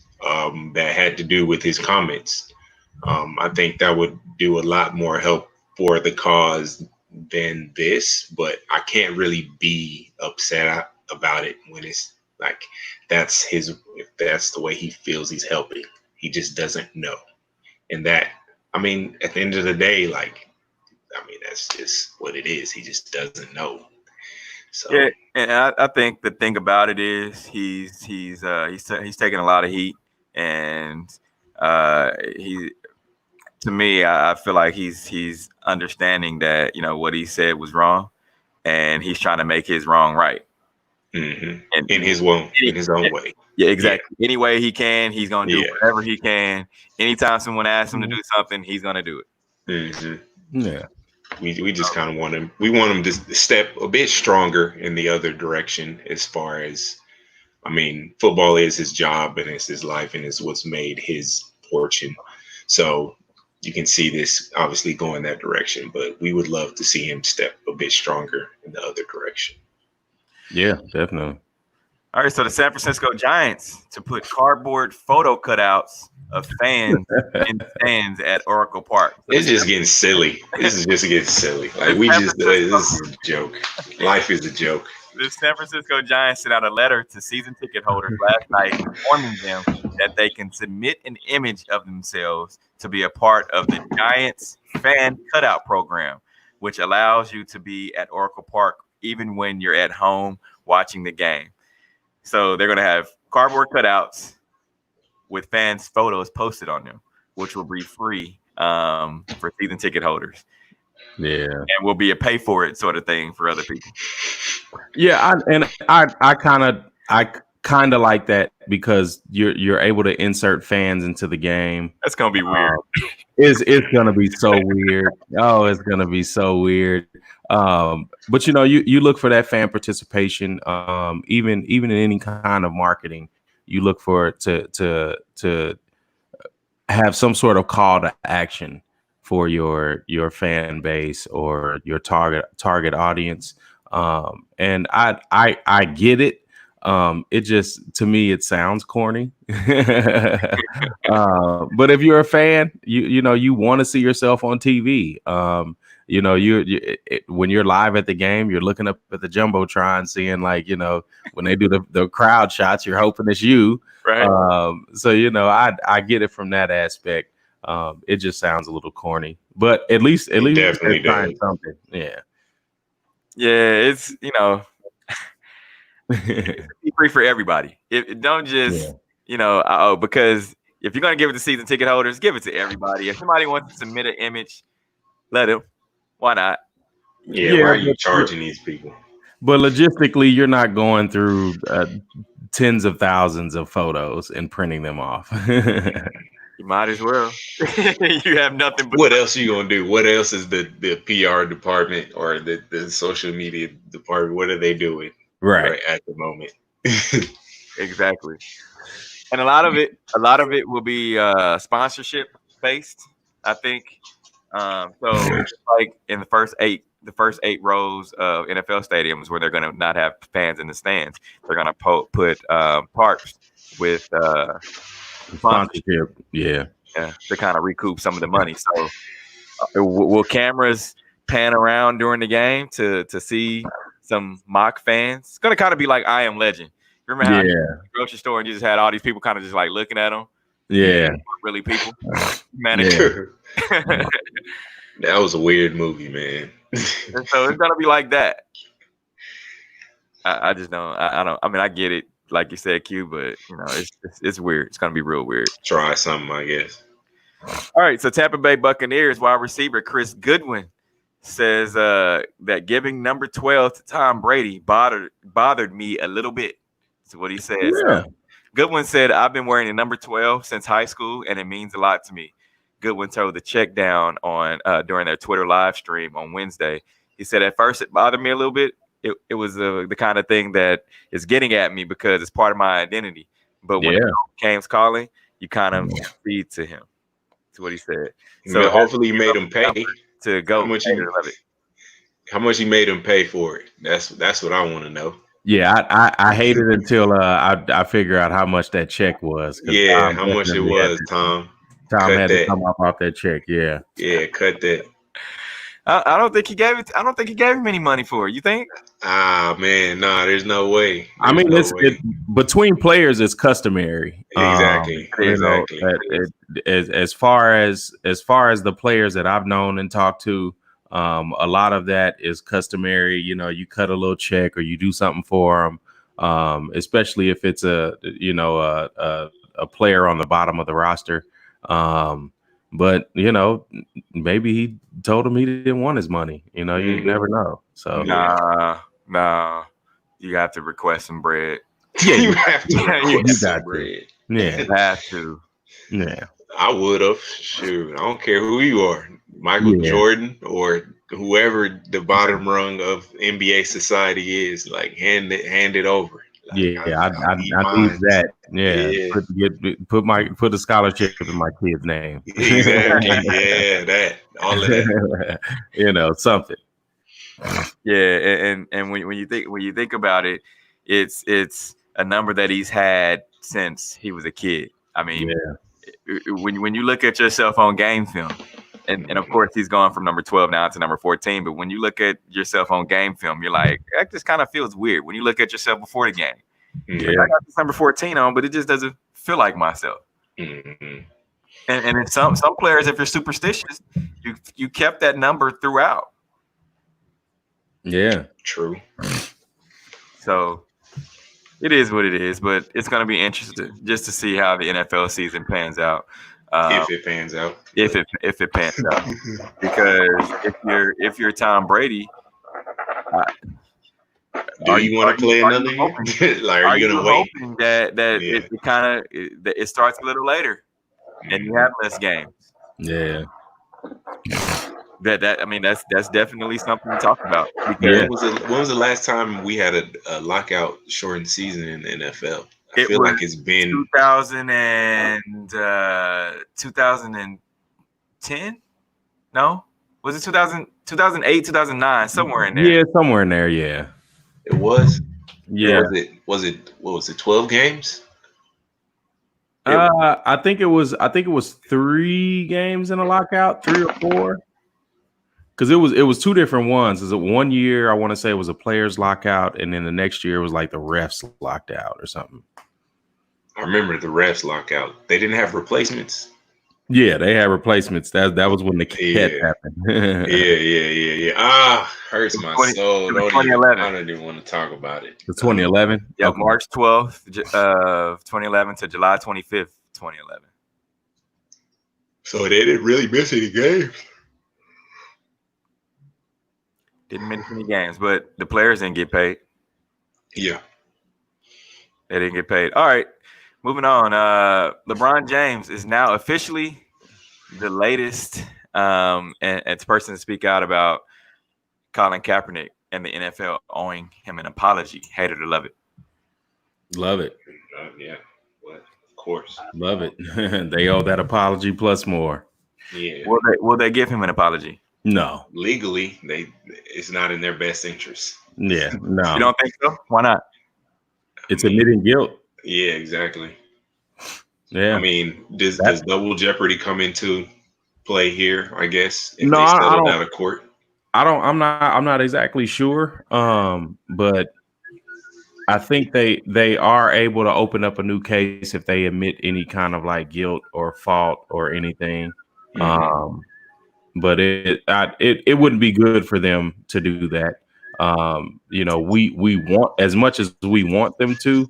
that had to do with his comments. I think that would do a lot more help for the cause than this, but I can't really be upset about it when it's like that's the way he feels he's helping. He just doesn't know. And that, at the end of the day, that's just what it is. He just doesn't know. So yeah, and I think the thing about it is he's taking a lot of heat, and to me, I feel like he's understanding that what he said was wrong, and he's trying to make his wrong right. Mm-hmm. And in his own way. Yeah, exactly. Yeah. Any way he can, he's gonna do whatever he can. Anytime someone asks him to do something, he's gonna do it. Mm-hmm. Yeah. We just kind of want him. We want him to step a bit stronger in the other direction. As far as, football is his job and it's his life and it's what's made his fortune. So you can see this obviously going that direction, but we would love to see him step a bit stronger in the other direction. Yeah, definitely. All right, so the San Francisco Giants to put cardboard photo cutouts of fans in stands at Oracle Park. It's just getting silly. This is just getting silly. This is a joke. Life is a joke. The San Francisco Giants sent out a letter to season ticket holders last night informing them that they can submit an image of themselves to be a part of the Giants fan cutout program, which allows you to be at Oracle Park even when you're at home watching the game. So they're going to have cardboard cutouts with fans' photos posted on them, which will be free for season ticket holders. Yeah. And will be a pay for it sort of thing for other people. Yeah. I kind of like that because you're able to insert fans into the game. That's gonna be weird. It's gonna be so weird. Oh, it's gonna be so weird. But you look for that fan participation. Even in any kind of marketing, you look for it to have some sort of call to action for your fan base or your target audience. And I get it. It just, to me, it sounds corny. But if you're a fan, you want to see yourself on TV. When you're live at the game, you're looking up at the jumbotron, seeing when they do the crowd shots, you're hoping it's you. Right. I get it from that aspect. It just sounds a little corny, but at least they're trying something. Yeah. Yeah, it's it's free for everybody. It don't just because if you're gonna give it to season ticket holders, give it to everybody. If somebody wants to submit an image, let them. Why not? Yeah, why are you charging these people? But logistically, you're not going through tens of thousands of photos and printing them off. You might as well. You have nothing but. What else are you gonna do? What else is the PR department or the social media department? What are they doing right at the moment? Exactly. And a lot of it will be sponsorship based, I think. So like in the first eight rows of NFL stadiums where they're going to not have fans in the stands, they're going to put parks with sponsorship. Yeah, to kind of recoup some of the money. So will cameras pan around during the game to see some mock fans? It's going to kind of be like I Am Legend. Remember how you went to the grocery store and you just had all these people kind of just like looking at them? Yeah. Really people? Manager. Yeah. That was a weird movie, man. And so it's gonna be like that. I just don't. I mean, I get it, like you said, Q, but it's weird. It's gonna be real weird. Try something, I guess. All right. So Tampa Bay Buccaneers wide receiver Chris Goodwin says that giving number 12 to Tom Brady bothered me a little bit. That's what he said. Yeah. Goodwin said, "I've been wearing the number 12 since high school, and it means a lot to me." Goodwin told the check down on during their Twitter live stream on Wednesday. He said, "At first, it bothered me a little bit. It was the kind of thing that is getting at me because it's part of my identity. But when it comes calling, you kind of feed to him." That's what he said. So hopefully, you made him pay to go. How much he made him pay for it? That's what I want to know. Yeah, I hate it until I figure out how much that check was. Yeah, how much it was, Tom. Tom had to come off that check. Yeah. Yeah, cut that. I don't think he gave it. I don't think he gave him any money for it. You think? Ah, man, nah. There's no way. I mean, between players, it's customary. Exactly. As far as the players that I've known and talked to, a lot of that is customary. You cut a little check or you do something for them, especially if it's a player on the bottom of the roster. But maybe he told him he didn't want his money. You never know. So nah, you have to request some bread. Yeah, you have to request some bread. Yeah, you have to. Yeah, I would have. Shoot, I don't care who you are, Michael Jordan or whoever the bottom rung of NBA society is. Like hand it over. Like, I need that. Yeah. Put the scholarship in my kid's name. Exactly. Yeah, that all of that. Something. Yeah, and when you think about it, it's a number that he's had since he was a kid. I mean, when you look at yourself on game film, and of course he's gone from number 12 now to number 14. But when you look at yourself on game film, you're like, that just kind of feels weird. When you look at yourself before the game, I got this number 14 on, but it just doesn't feel like myself. Mm-hmm. And in some players, if you're superstitious, you kept that number throughout. Yeah, true. So it is what it is, but it's going to be interesting just to see how the NFL season pans out. If it pans out. If it pans out. Because if you're Tom Brady, Do you want to play another year? Like, are you gonna wait? Hoping that it kind of it starts a little later, and you have less games? Yeah. I mean, that's definitely something to talk about. When was the last time we had a lockout shortened season in the NFL? I feel like it's been 2010. No, was it 2008, 2009, somewhere in there? Yeah, somewhere in there. Yeah, it was. Yeah, was it? What was it? 12 games? I think it was 3 games in a lockout, 3 or 4. Because it was 2 different ones. Is it one year? I want to say it was a players lockout, and then the next year it was like the refs locked out or something. I remember the refs lockout. They didn't have replacements. Yeah, they had replacements. That was when the cat happened. Yeah. Ah, hurts my soul. I don't even want to talk about it. The 2011. Yeah, okay. March 12th of 2011 to July 25th, 2011. So they didn't really miss any games. Didn't miss any games, but the players didn't get paid. Yeah. They didn't get paid. All right, moving on. LeBron James is now officially the latest and person to speak out about Colin Kaepernick and the NFL owing him an apology. Hate it or love it. Love it. Yeah, what? Of course. Love it. They owe that apology plus more. Yeah. Will they give him an apology? No. Legally, it's not in their best interest. Yeah, no. You don't think so? Why not? It's admitting guilt. Yeah, exactly. Yeah. I mean, does double jeopardy come into play here? I guess if no, they I settled don't. out of court. I'm not exactly sure. But I think they are able to open up a new case if they admit any kind of like guilt or fault or anything. Mm-hmm. But it wouldn't be good for them to do that. We want, as much as we want them to,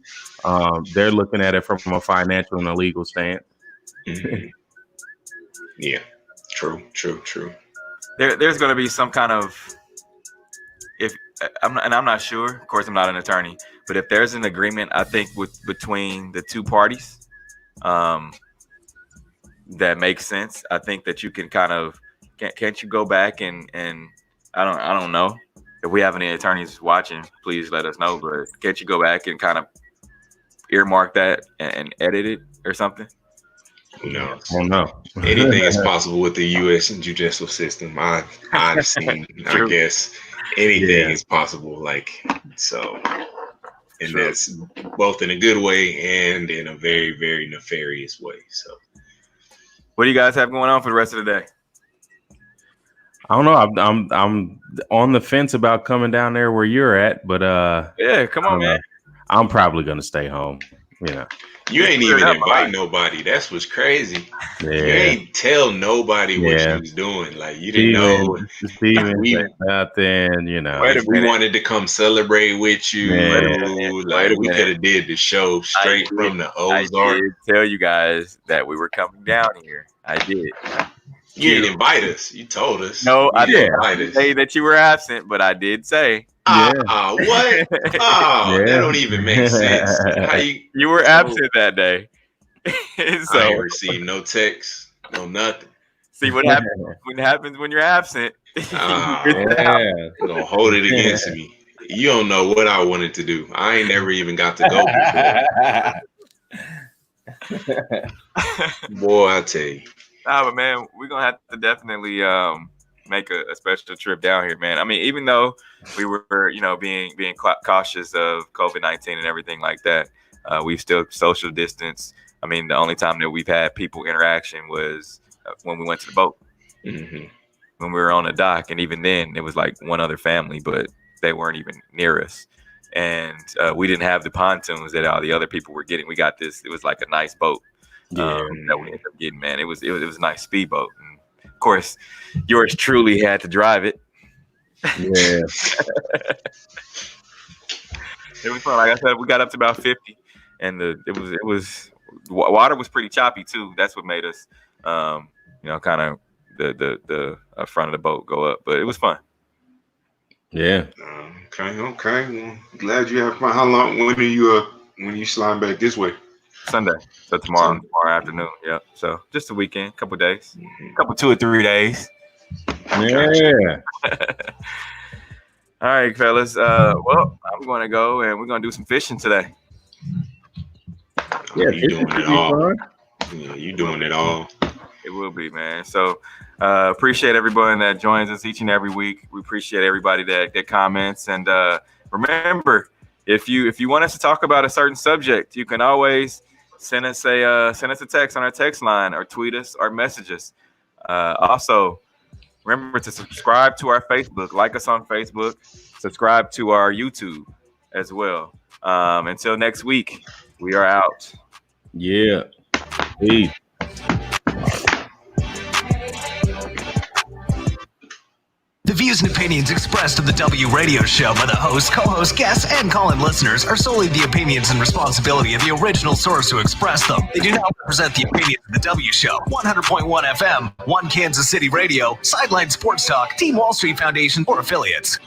they're looking at it from a financial and a legal stance. Mm-hmm. Yeah, true. There's going to be some kind of, I'm not sure. Of course, I'm not an attorney, but if there's an agreement, I think between the two parties, that makes sense. I think that you can kind of. Can't you go back and I don't know if we have any attorneys watching, please let us know. But can't you go back and kind of earmark that and edit it or something? Who knows? Oh no. Anything is possible with the U.S. judicial system. I've seen. I guess anything is possible. Like so, and that's both in a good way and in a very, very nefarious way. So, what do you guys have going on for the rest of the day? I don't know. I'm on the fence about coming down there where you're at, but yeah, come on, man. I'm probably gonna stay home. You ain't even invite nobody. That's what's crazy. Yeah. You ain't tell nobody what you was doing. Like you didn't know. Steven out there, and we wanted to come celebrate with you. Like we could have did the show straight from the Ozark. I did tell you guys that we were coming down here. I did. You didn't invite us. You told us. No, I didn't say that you were absent, but I did say. What? That don't even make sense. How you were absent that day. So I ain't received no text, no nothing. See what happens when you're absent. You're gonna hold it against me. You don't know what I wanted to do. I ain't never even got to go before. Boy, I tell you. Nah, but man, we're gonna have to definitely make a special trip down here, man. I mean, even though we were, being cautious of COVID-19 and everything like that, we've still social distance. I mean, the only time that we've had people interaction was when we went to the boat, when we were on the dock, and even then, it was like one other family, but they weren't even near us, and we didn't have the pontoons that all the other people were getting. We got this; it was like a nice boat. That we ended up getting, man. It was a nice speedboat. And of course, yours truly had to drive it. Yeah. It was fun. Like I said, we got up to about 50, and water was pretty choppy too. That's what made us, kind of the front of the boat go up. But it was fun. Yeah. Okay. Well, glad you have fun. How long? When you slide back this way? Sunday. So tomorrow afternoon. Yep. So just a weekend, couple days, 2 or 3 days. Yeah. All right, fellas. Well, I'm going to go and we're going to do some fishing today. Yeah, you doing it all. Yeah, you doing it all. It will be, man. So appreciate everyone that joins us each and every week. We appreciate everybody that comments. And remember, if you want us to talk about a certain subject, you can always send us a text on our text line or tweet us or message us. Also, remember to subscribe to our Facebook, like us on Facebook, subscribe to our YouTube as well. Until next week, we are out. Yeah. Peace. The views and opinions expressed on the W Radio Show by the host, co-host, guests, and call-in listeners are solely the opinions and responsibility of the original source who expressed them. They do not represent the opinions of the W Show, 100.1 FM, One Kansas City Radio, Sideline Sports Talk, Team Wall Street Foundation, or affiliates.